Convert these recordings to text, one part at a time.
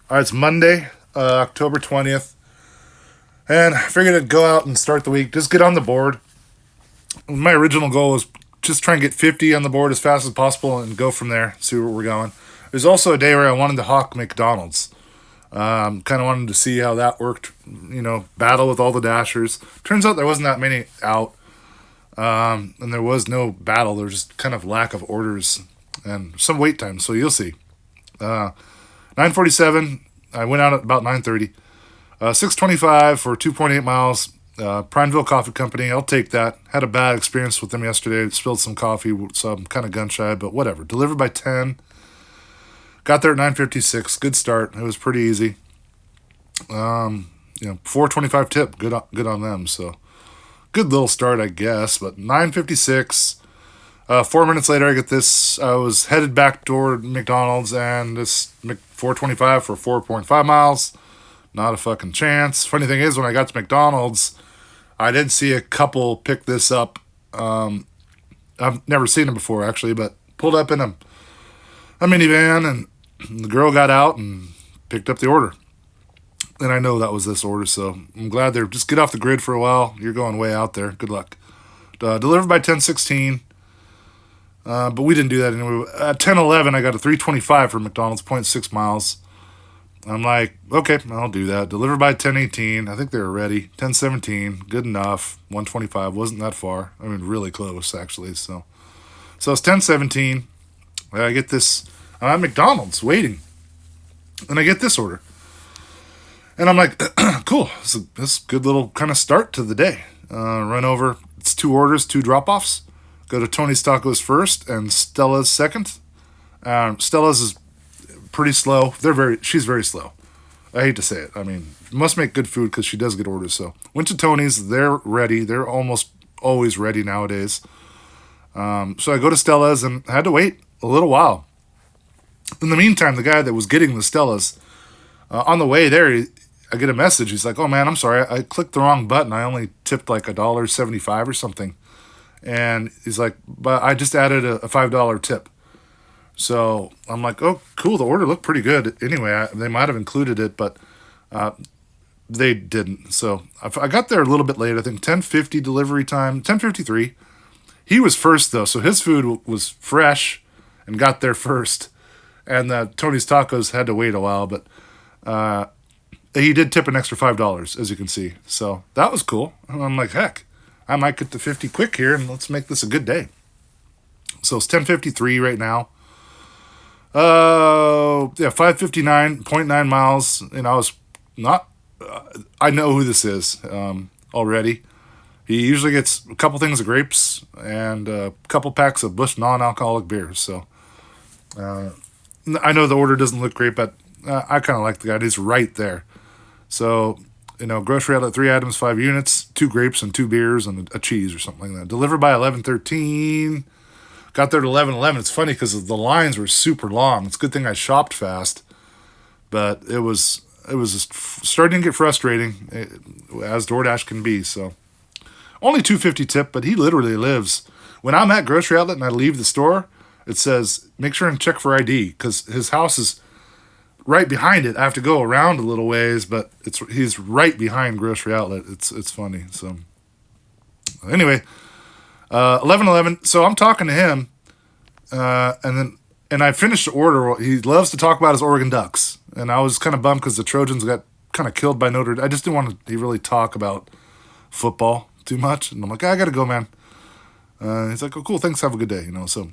All right, it's Monday, October 20th, and I figured I'd go out and start the week. Just get on the board. My original goal was just try and get 50 on the board as fast as possible and go from there, see where we're going. There's also a day where I wanted to hawk McDonald's. Kind of wanted to see how that worked, battle with all the dashers. Turns out there wasn't that many out, and there was no battle. There was just kind of lack of orders and some wait time, so you'll see. 9:47. I went out at about 9:30. 6:25 for 2.8 miles. Prineville Coffee Company. I'll take that. Had a bad experience with them yesterday. Spilled some coffee, so I'm kind of gun shy, but whatever. Delivered by 10. Got there at 9:56. Good start. It was pretty easy. 4.25 tip. Good on them. So good little start, I guess. But 9:56. 4 minutes later, I get this. I was headed back toward McDonald's, and this 4.25 for 4.5 miles. Not a fucking chance. Funny thing is, when I got to McDonald's, I did see a couple pick this up. I've never seen them before, actually, but pulled up in a minivan, and the girl got out and picked up the order. And I know that was this order, so I'm glad they're just get off the grid for a while. You're going way out there. Good luck. Delivered by 10:16. But we didn't do that anyway. At 10:11, I got a 3.25 for McDonald's, zero point 0.6 miles. I'm like, okay, I'll do that. Delivered by 10:18. I think they were ready. 10:17, good enough. 125 wasn't that far. I mean, really close actually. So it's 10:17. I get this. I'm at McDonald's waiting, and I get this order, and I'm like, cool. This is a good little kind of start to the day. Run over. It's 2 orders, 2 drop-offs. Go to Tony's Tacos first and Stella's second. Stella's is pretty slow. She's very slow. I hate to say it. I mean, must make good food because she does get orders. So went to Tony's. They're ready. They're almost always ready nowadays. So I go to Stella's and had to wait a little while. In the meantime, the guy that was getting the Stella's, on the way there, I get a message. He's like, "Oh man, I'm sorry. I clicked the wrong button. I only tipped like $1.75 or something." And he's like, "But I just added a $5 tip." So I'm like, "Oh, cool. The order looked pretty good. Anyway, they might have included it, but they didn't." So I got there a little bit late. I think 10:50 delivery time, 10:53. He was first, though, so his food was fresh and got there first. And Tony's Tacos had to wait a while, but he did tip an extra $5, as you can see. So that was cool. And I'm like, heck, I might get to 50 quick here, and let's make this a good day. So it's 10:53 right now. 5:59.9 miles. And I was not. I know who this is already. He usually gets a couple things of grapes and a couple packs of Busch non-alcoholic beers. So I know the order doesn't look great, but I kind of like the guy. He's right there. So, grocery outlet, 3 items, 5 units, 2 grapes and 2 beers and a cheese or something like that. Delivered by 11:13. Got there at 11:11. It's funny because the lines were super long. It's a good thing I shopped fast, but it was just starting to get frustrating, as DoorDash can be. So only $2.50 tip, but he literally lives. When I'm at grocery outlet and I leave the store, it says make sure and check for ID because his house is right behind it. I have to go around a little ways, but he's right behind grocery outlet. It's funny. So anyway, 11:11. So I'm talking to him, and I finished the order. He loves to talk about his Oregon Ducks, and I was kind of bummed because the Trojans got kind of killed by Notre Dame. I just didn't want to really talk about football too much, and I'm like, I gotta go, man. He's like, oh, cool, thanks, have a good day. So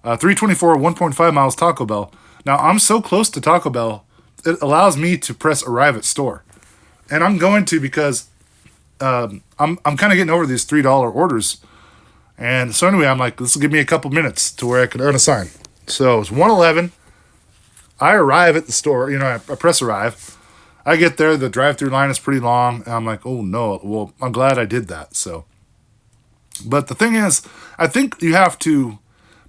3:24, 1.5 miles, Taco Bell. Now I'm so close to Taco Bell, it allows me to press arrive at store, and I'm going to because I'm kind of getting over these $3 orders. And so anyway, I'm like, this will give me a couple minutes to where I can earn a sign. So it's 1:11. I arrive at the store. I press arrive. I get there. The drive-through line is pretty long. And I'm like, oh, no. Well, I'm glad I did that. So, but the thing is, I think you have to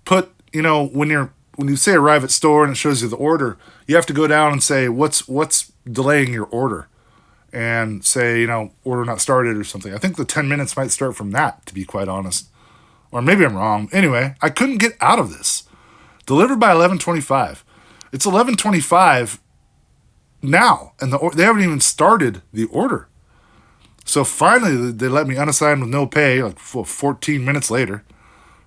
put, when you say arrive at store and it shows you the order, you have to go down and say, what's delaying your order? And say, order not started or something. I think the 10 minutes might start from that, to be quite honest. Or maybe I'm wrong. Anyway, I couldn't get out of this. Delivered by 11:25. It's 11:25, now, and they haven't even started the order. So finally, they let me unassigned with no pay, like 14 minutes later.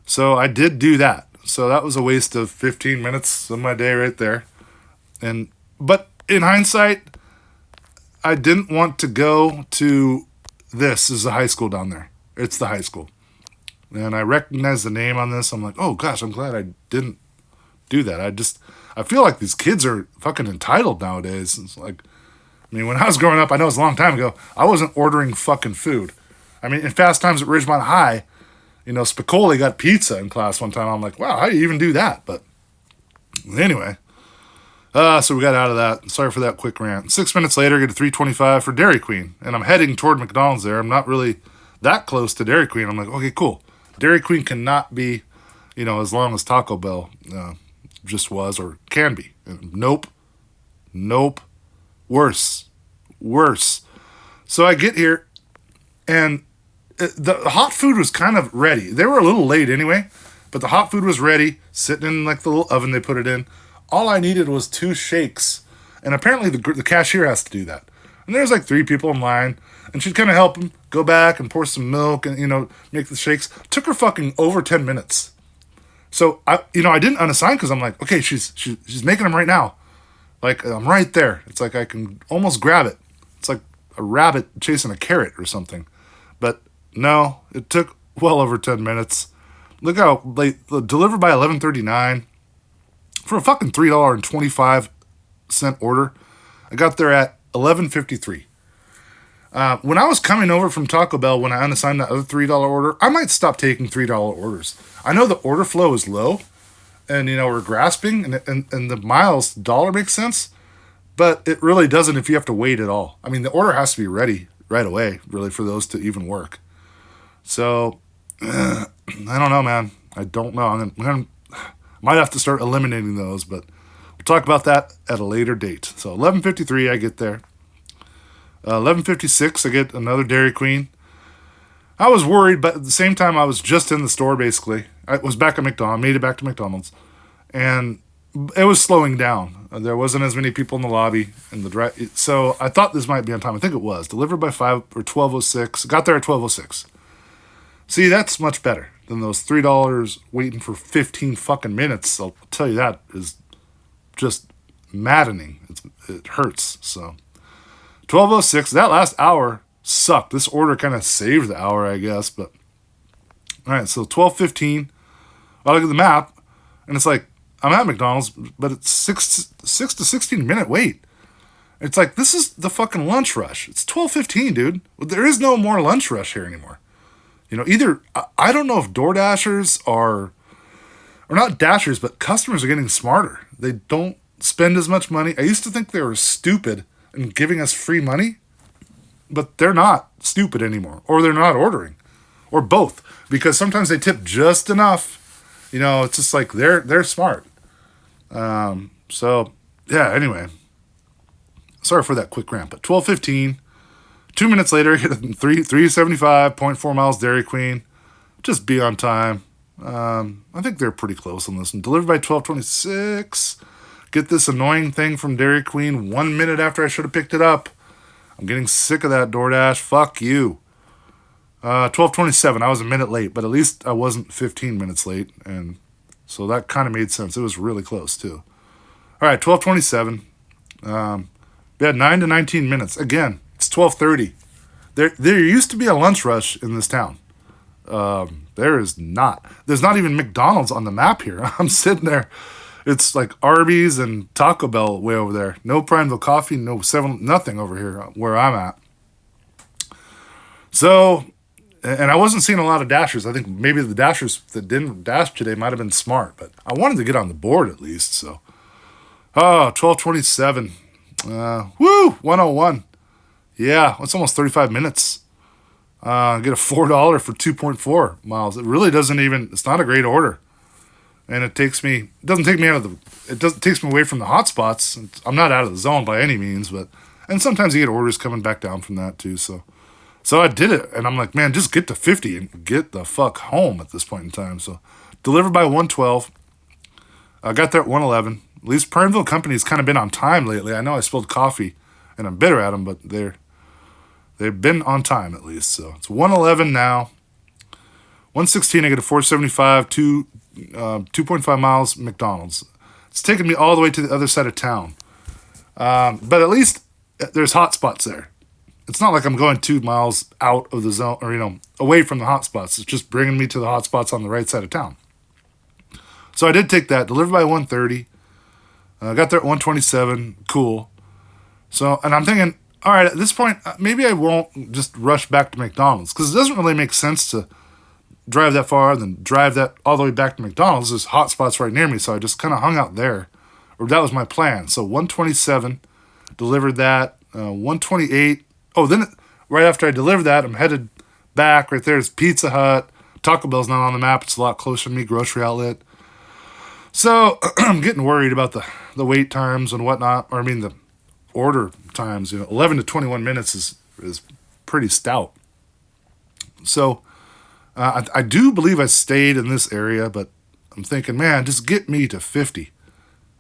So I did do that. So that was a waste of 15 minutes of my day right there. But in hindsight, I didn't want to go to this is the high school down there. It's the high school. And I recognize the name on this. I'm like, oh gosh, I'm glad I didn't do that. I feel like these kids are fucking entitled nowadays. It's like, I mean, when I was growing up, I know it's a long time ago, I wasn't ordering fucking food. I mean, in Fast Times at Ridgemont High, Spicoli got pizza in class one time. I'm like, wow, how do you even do that? But anyway, so we got out of that. Sorry for that quick rant. 6 minutes later, I get a $3.25 for Dairy Queen, and I'm heading toward McDonald's there. I'm not really that close to Dairy Queen. I'm like, okay, cool. Dairy Queen cannot be, as long as Taco Bell just was or can be. Nope. Worse. So I get here, and the hot food was kind of ready. They were a little late anyway, but the hot food was ready, sitting in like the little oven they put it in. All I needed was 2 shakes, and apparently the cashier has to do that. And there's like 3 people in line, and she'd kind of help him go back and pour some milk and make the shakes. Took her fucking over 10 minutes. So I didn't unassign because I'm like, okay, she's making them right now. Like, I'm right there. It's like I can almost grab it. It's like a rabbit chasing a carrot or something. But no, it took well over 10 minutes. Look how late. Delivered by 11:39 for a fucking $3.25 order. I got there at 11:53. When I was coming over from Taco Bell, when I unassigned that other $3 order, I might stop taking $3 orders. I know the order flow is low, and we're grasping, and the miles dollar makes sense, but it really doesn't if you have to wait at all. I mean, the order has to be ready right away, really, for those to even work. So I don't know, man. I don't know. Might have to start eliminating those, but we'll talk about that at a later date. So 11:53, I get there. 11:56, I get another Dairy Queen. I was worried, but at the same time, I was just in the store, basically. I was back at McDonald's, made it back to McDonald's, and it was slowing down. There wasn't as many people in the lobby, so I thought this might be on time. I think it was. Delivered by 12:06. Got there at 12:06. See, that's much better than those $3 waiting for 15 fucking minutes. I'll tell you, that is just maddening. It hurts, so... 12:06, that last hour sucked. This order kind of saved the hour, I guess, but... Alright, so 12:15, I look at the map, and it's like, I'm at McDonald's, but it's 6 to 16 minute wait. It's like, this is the fucking lunch rush. It's 12:15, dude. There is no more lunch rush here anymore. Either, I don't know if DoorDashers or not Dashers, but customers are getting smarter. They don't spend as much money. I used to think they were stupid and giving us free money, but they're not stupid anymore, or they're not ordering, or both, because sometimes they tip just enough. It's just like they're smart. So yeah. Anyway, sorry for that quick rant, but 12:15, 2 minutes later, hit 375.4 miles Dairy Queen, just be on time. I think they're pretty close on this one. Delivered by 12:26. Get this annoying thing from Dairy Queen 1 minute after I should have picked it up. I'm getting sick of that, DoorDash. Fuck you. 12:27. I was a minute late, but at least I wasn't 15 minutes late, and so that kind of made sense. It was really close, too. All right, 12:27. We had 9 to 19 minutes. Again, it's 12:30. There used to be a lunch rush in this town. There is not. There's not even McDonald's on the map here. I'm sitting there. It's like Arby's and Taco Bell way over there. No Prineville Coffee, no 7, nothing over here where I'm at. So, and I wasn't seeing a lot of dashers. I think maybe the dashers that didn't dash today might have been smart, but I wanted to get on the board at least, so. 12:27. 101. Yeah, it's almost 35 minutes. Get a $4 for 2.4 miles. It really doesn't even, it's not a great order. And it takes me away from the hot spots. I'm not out of the zone by any means, and sometimes you get orders coming back down from that too. So I did it, and I'm like, man, just get to 50 and get the fuck home at this point in time. So delivered by 112. I got there at 111. At least Prineville Company's kind of been on time lately. I know I spilled coffee, and I'm bitter at them, but they've been on time at least. So it's 111 now. 116. I get a 475. 2.5 miles McDonald's. It's taking me all the way to the other side of town. But at least there's hot spots there. It's not like I'm going 2 miles out of the zone or, away from the hot spots. It's just bringing me to the hot spots on the right side of town. So I did take that, delivered by 1:30. I got there at 1:27. Cool. So, and I'm thinking, all right, at this point, maybe I won't just rush back to McDonald's because it doesn't really make sense to drive that far and then drive that all the way back to McDonald's. There's hot spots right near me, so I just kind of hung out there. Or that was my plan. So 1:27, delivered that. 1:28. Oh, then right after I delivered that, I'm headed back. Right there's Pizza Hut. Taco Bell's not on the map. It's a lot closer to me. Grocery outlet. So I'm getting worried about the wait times and whatnot. Or I mean the order times. 11 to 21 minutes is pretty stout. So I do believe I stayed in this area, but I'm thinking, man, just get me to 50,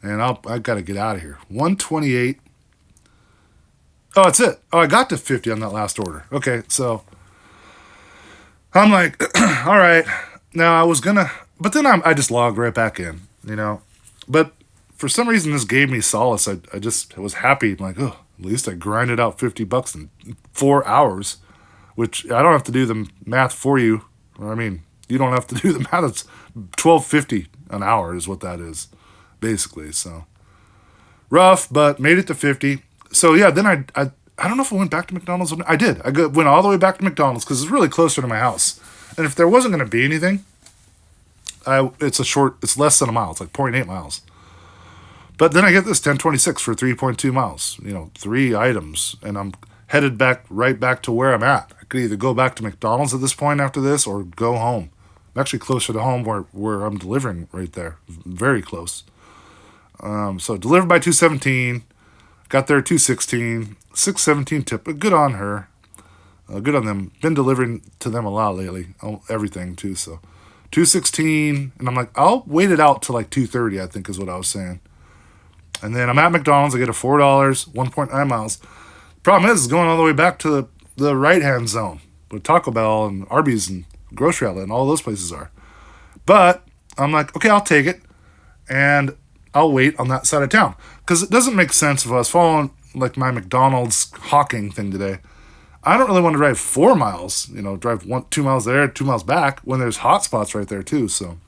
and I got to get out of here. 1:28. Oh, that's it. Oh, I got to 50 on that last order. Okay, so I'm like, all right. Now I was gonna, but then I just logged right back in, But for some reason, this gave me solace. I just was happy. I'm like, oh, at least I grinded out $50 in 4 hours, which I don't have to do the math for you. I mean, you don't have to do the math. It's $12.50 an hour is what that is, basically. So rough, but made it to 50. So yeah, then I don't know if I went back to McDonald's. I did. Went all the way back to McDonald's because it's really closer to my house. And if there wasn't going to be anything, it's less than a mile. It's like 0.8 miles. But then I get this 1026 for 3.2 miles. 3 items, and I'm headed right back to where I'm at. I could either go back to McDonald's at this point after this or go home. I'm actually closer to home where I'm delivering right there. Very close. So delivered by 217. Got there at 216. 617 tip. But good on her. Good on them. Been delivering to them a lot lately. Everything too. So 216. And I'm like, I'll wait it out till like 2:30, I think is what I was saying. And then I'm at McDonald's. I get a $4, 1.9 miles. Problem is going all the way back to the right-hand zone where Taco Bell and Arby's and Grocery Outlet and all those places are. But I'm like, okay, I'll take it, and I'll wait on that side of town. Because it doesn't make sense if I was following like my McDonald's hawking thing today. I don't really want to drive 4 miles, drive 2 miles there, 2 miles back when there's hot spots right there too. So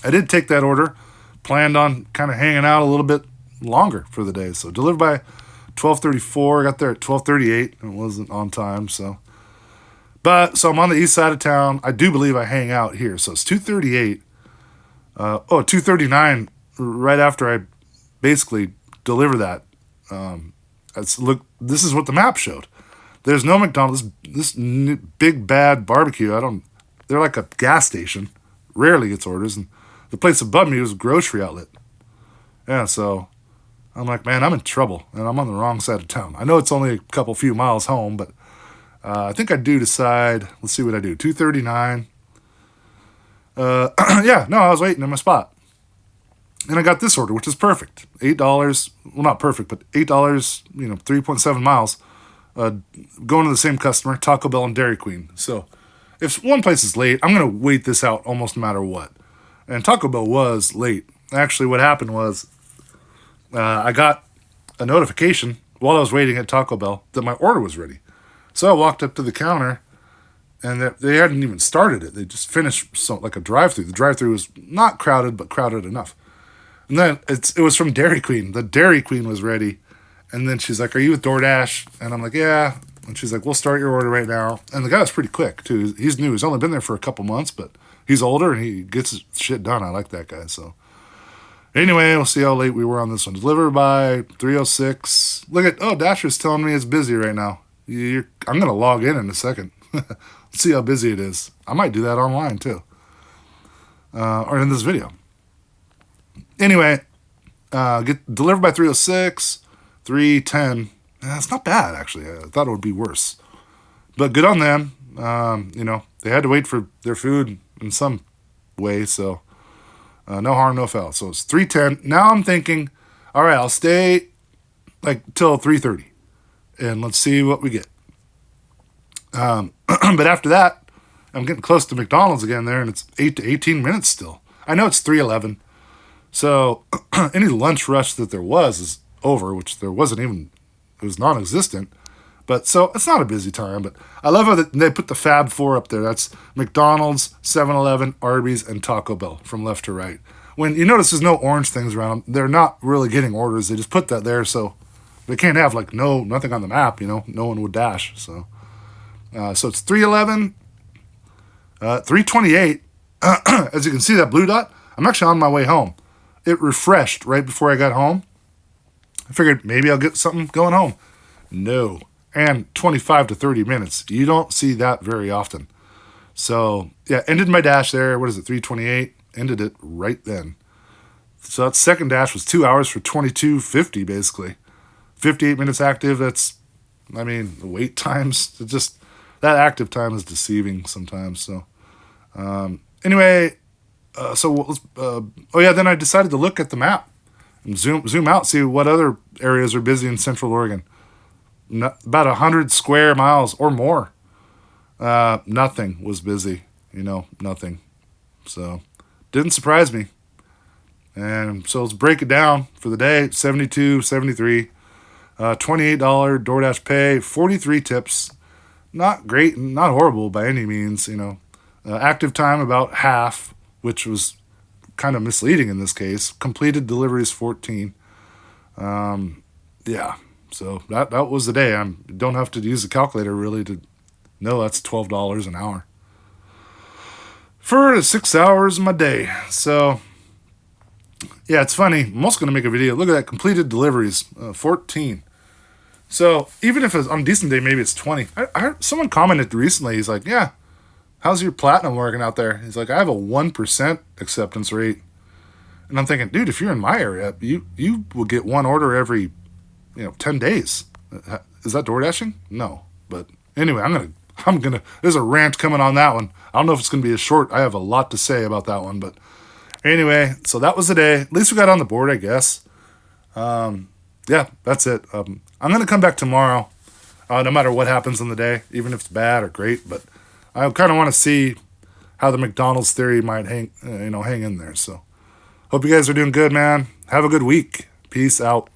I did take that order, planned on kind of hanging out a little bit longer for the day. So delivered by 12:34. I got there at 12:38 and it wasn't on time. So I'm on the east side of town. I do believe I hang out here. So it's 2:38. 2:39 right after I basically deliver that. This is what the map showed. There's no McDonald's. This big bad barbecue. They're like a gas station. Rarely gets orders. And the place above me was a grocery outlet. Yeah, so I'm like, man, I'm in trouble, and I'm on the wrong side of town. I know it's only a few miles home, but I think I do decide. Let's see what I do. 2:39. Yeah, no, I was waiting in my spot, and I got this order, which is perfect. $8. Well, not perfect, but $8. 3.7 miles. Going to the same customer, Taco Bell and Dairy Queen. So if one place is late, I'm gonna wait this out almost no matter what. And Taco Bell was late. Actually, what happened was I got a notification while I was waiting at Taco Bell that my order was ready. So I walked up to the counter, and they hadn't even started it. They just finished like a drive-through. The drive-through was not crowded, but crowded enough. And then it was from Dairy Queen. The Dairy Queen was ready. And then she's like, are you with DoorDash? And I'm like, yeah. And she's like, we'll start your order right now. And the guy was pretty quick, too. He's new. He's only been there for a couple months, but he's older, and he gets his shit done. I like that guy, so. Anyway, we'll see how late we were on this one. Delivered by 3:06. Dasher's telling me it's busy right now. I'm going to log in a second. Let's see how busy it is. I might do that online, too. Or in this video. Anyway, get delivered by 3:06. 3:10. That's not bad, actually. I thought it would be worse. But good on them. They had to wait for their food in some way, so No harm, no foul. So it's 3:10. Now I'm thinking, all right, I'll stay like till 3:30, and let's see what we get. But after that, I'm getting close to McDonald's again there, and it's 8 to 18 minutes still. I know it's 3:11, so any lunch rush that there was is over, which there wasn't even. It was non-existent. But so it's not a busy time. But I love how they put the Fab Four up there. That's McDonald's, 7-Eleven, Arby's, and Taco Bell from left to right. When you notice there's no orange things around them, they're not really getting orders. They just put that there so they can't have like nothing on the map. No one would dash. So it's 3:11, 3:28. As you can see that blue dot, I'm actually on my way home. It refreshed right before I got home. I figured maybe I'll get something going home. No. And 25 to 30 minutes. You don't see that very often. So, yeah, ended my dash there. What is it, 3:28? Ended it right then. So that second dash was 2 hours for 22:50, basically. 58 minutes active. That's, the wait times, that active time is deceiving sometimes. So, anyway, then I decided to look at the map and zoom out, see what other areas are busy in Central Oregon. About 100 square miles or more. Nothing was busy, nothing. So, didn't surprise me. And so let's break it down for the day. 72, 73, $28 DoorDash pay, 43 tips. Not great, not horrible by any means, active time about half, which was kind of misleading in this case. Completed deliveries 14. Yeah. So that was the day. I don't have to use a calculator really to know that's $12 an hour for 6 hours of my day. So yeah, it's funny. I'm also going to make a video. Look at that, completed deliveries, 14. So even if it's on a decent day, maybe it's 20. I heard someone commented recently. He's like, "Yeah, how's your platinum working out there?" He's like, "I have a 1% acceptance rate," and I'm thinking, dude, if you're in my area, you will get one order every 10 days. Is that door dashing? No. But anyway, I'm gonna, there's a rant coming on that one. I don't know if it's gonna be a short. I have a lot to say about that one, but anyway, so that was the day. At least we got on the board, I guess. Yeah, that's it. I'm gonna come back tomorrow, no matter what happens on the day, even if it's bad or great, but I kind of want to see how the McDonald's theory might hang in there. So hope you guys are doing good, man. Have a good week. Peace out.